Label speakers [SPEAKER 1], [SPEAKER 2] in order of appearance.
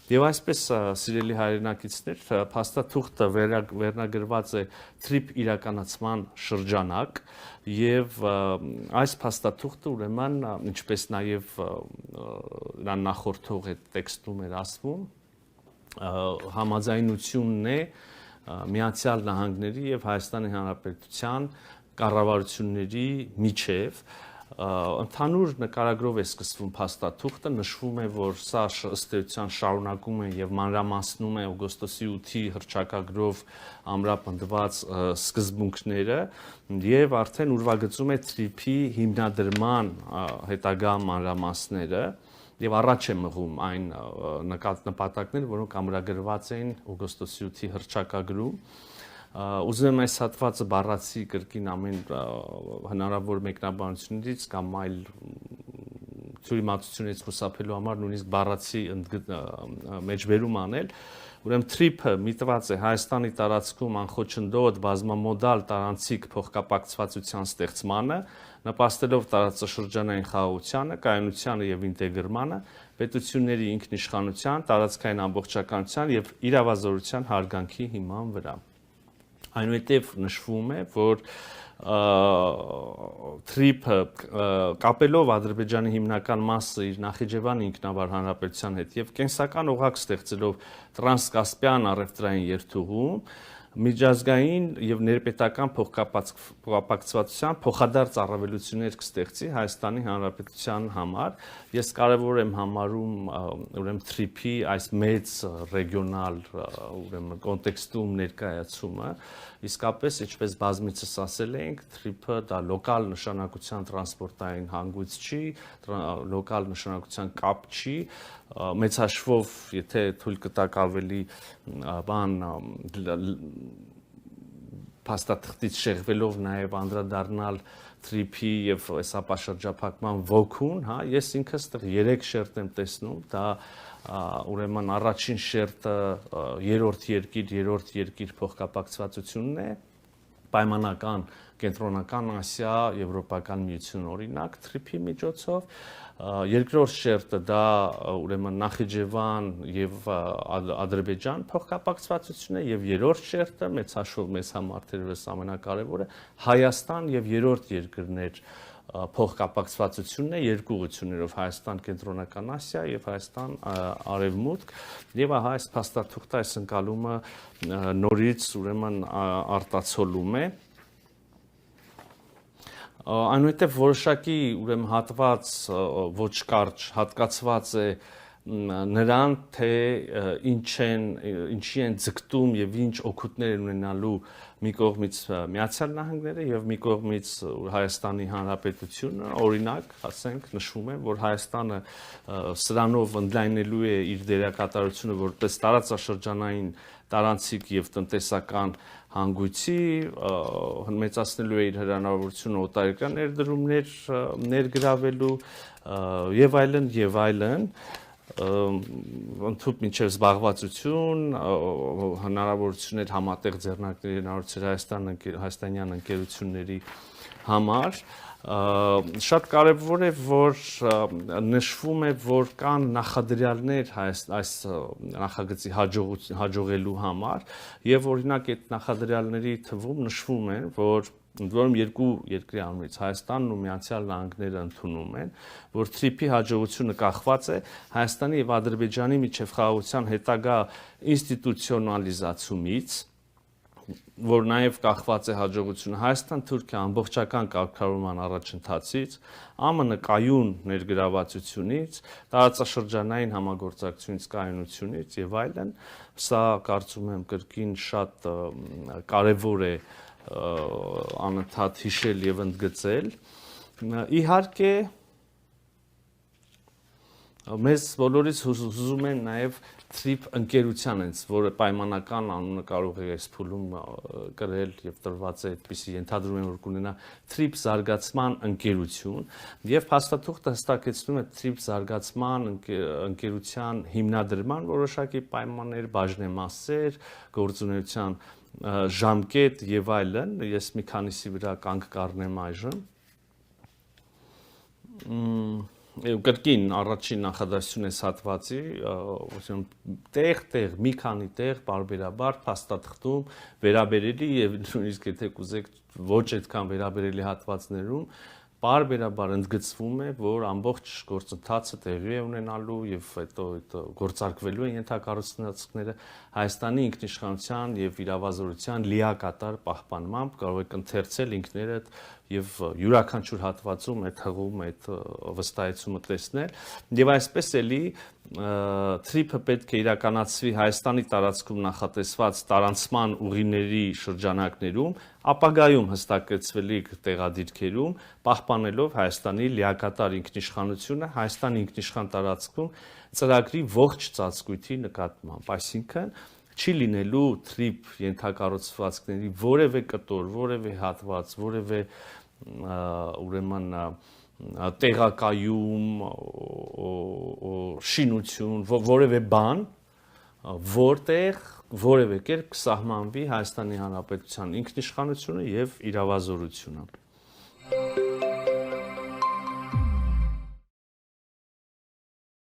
[SPEAKER 1] Եվ այսպես սիրելի հայրենակիցներ, փաստաթուղթը վերնագրված է թրիփ իրականացման շրջանակ եւ այս փաստաթուղթը ուրեմն ինչպես նաեւ նա նախորդող այդ տեքստում էր ասվում համաձայնությունն է Միացյալ Նահանգների եւ Հայաստանի Հանրապետության կառավարությունների միջև ընդհանուր նկարագրով է սկսվում փաստաթուղթը, նշվում է, որ սա ըստ էության շարունակում է եւ մանրամասնում է օգոստոսի 8-ի հռչակագրով ամրապնդված սկզբունքները եւ արդեն ուրվագծում է թրիփի հիմնադրման հետագա մանրամասները եւ առաջ է մղում այն նպատակները, որոնք ամրագրված էին օգոստոսի 8-ի հռչակագրում Ուզում եմ այս հատվածը բառացի կրկին ամեն հնարավոր մեկնաբանություններից կամ այլ թյուրիմացությունից խուսափելու համար նույնիսկ բառացի մեջբերում անել Ուրեմն թրիփը միտված է Հայաստանի տարածքում անխոչնդոտ բազմամոդալ տարանցիկ փոխկապակցվածության ստեղծմանը, նպաստելով տարածաշրջանային խաղաղությանը, կայունությանը եւ ինտեգրմանը, պետությունների ինքնիշխանության, տարածքային ամբողջականության եւ իրավազորության հարգանքի հիման վրա Այնուհետև նշվում է, որ թրիփը կապելով Ադրբեջանի հիմնական մասը իր Նախիջևան ինքնավար հանրապետության հետ եւ կենսական օղակ ստեղծելով տրանսկասպյան առևտրային երթուղում միջազգային եւ ներպետական փոխկապակցվածության փոխադարձ առավելություններ կստեղծի Հայաստանի Հանրապետության համար ես կարեւոր եմ համարում ուրեմն թրիփի այս մեծ ռեգիոնալ ուրեմն կոնտեքստում ներկայացումը իսկապես ինչպես բազմիցս ասել ենք թրիփը դա լոկալ նշանակության տրանսպորտային հանգույց չի լոկալ նշանակության կապ չի մեծ հաշվով եթե թույլ կտակ ավելի բան փաստաթղթից շեղվելով նաև անդրադառնալ թրիփի եւ սապաշրջափակման ոգուն, հա, ես ինքս 3 շերտ եմ տեսնում, դա ուրեմն առաջին շերտը երրորդ երկիր փոխկապակցվածությունն է, պայմանական կենտրոնական Ասիա, Եվրոպական միություն օրինակ թրիփի միջոցով, երկրորդ շերտը դա ուրեմն Նախիջևան եւ Ադրբեջան փոխկապակցվածությունն է եւ երրորդ շերտը մեծ հաշվով մեզ համար թերևս ամենակարևորը Հայաստան եւ երրորդ երկրներ փոխկապակցվածությունն է երկու ուղղություններով Հայաստան կենտրոնական Ասիա եւ Հայաստան արևմուտք եւ ահա այս փաստաթուղթը այս ընկալումը նորից ուրեմն արտացոլում է Այնուհետև որոշակի ուրեմն հատված ոչ կարճ հատկացված է նրան թե ինչի են ձգտում եւ ինչ օգուտներ են ունենալու մի կողմից Միացյալ Նահանգները եւ մի կողմից Հայաստանի Հանրապետությունը օրինակ ասենք նշվում է որ Հայաստանը սրանով ընդլայնելու է իր դերակատարությունը որպես տարածաշրջանային տարանցիկ եւ տնտեսական հանգույցի մեծացնելու է իր հնարավորությունը օտարերկրյա ներդրումներ ներգրավելու եւ այլն ընդհանուր մինչև զբաղվածություն հնարավորություններ համատեղ ձեռնարկների հնարավորություններ հայաստանյան ընկերությունների համար շատ կարևոր է որ նշվում է որ կան նախադրյալներ այս նախագծի հաջողելու համար եւ օրինակ այդ նախադրյալների թվում նշվում է որ ընդ որում երկու երկրի անունից Հայաստանն ու Միացյալ Նահանգները ընդունում են, որ թրիփի հաջողությունը կախված է Հայաստանի եւ Ադրբեջանի միջև խաղաղության հետագա ինստիտուցիոնալիզացումից, որ նաեւ կախված է հաջողությունը Հայաստան-Թուրքիա ամբողջական կարգավորման առաջընթացից, ԱՄՆ կայուն ներգրավվածությունից, տարածաշրջանային համագործակցությունից, կայունությունից եւ այլն, սա կարծում եմ կրկին շատ կարեւոր է անընդհատ հիշել եւ ընդգծել իհարկե մեզ բոլորից հուզում են նաեւ թրիփ ընկերության հենց որը պայմանական անունը կարող է այս փուլում կրել եւ տրված է այդպիսի ենթադրում են որ կունենա թրիփ զարգացման ընկերություն եւ փաստաթուղթը հստակեցնում է թրիփ զարգացման ընկերության հիմնադրման որոշակի պայմաններ, բաժնեմասեր, գործունեության ժամկետ եւ այլն ես մի քանիսի վրա կանգ կառնեմ այժմ կրկին առաջին նախադասություն էս հատվածի, տեղ մի քանի տեղ բարբերաբար փաստաթղթում վերաբերելի եւ նույնիսկ եթե կուզեք ոչ այդքան վերաբերելի հատվածներում բարբերաբար ընդգծվում է, որ ամբողջ գործընթացը տեղի է ունենալու եւ հետո գործարկվելու են ենթակառուցվածքները Հայաստանի ինքնիշխանության եւ իրավազորության լիակատար պահպանմամբ, կարող եք ընթերցել ինքներդ եւ յուրաքանչյուր հատվածում այդ հղում այդ վստահեցումը տեսնել եւ այսպես էլի թրիփը պետք է իրականացվի Հայաստանի տարածքում նախատեսված տարանցման ուղիների շրջանակներում, ապագայում հստակեցվելիք տեղադիրքերում, պահպանելով Հայաստանի լիակատար ինքնիշխանությունը Հայաստանի ինքնիշխան տարածքում ծրագրի ողջ ծածկույթի նկատմամբ, այսինքն չի լինելու թրիփ ենթակառուցվածքների որևէ կտոր, որևէ հատված, որևէ ուրեմն տեղակայում, շինություն, որևէ բան, որտեղ որևէ կերպ կսահմանվի Հայաստանի Հանրապետության ինքնիշխանությունը եւ իրավազորությունը։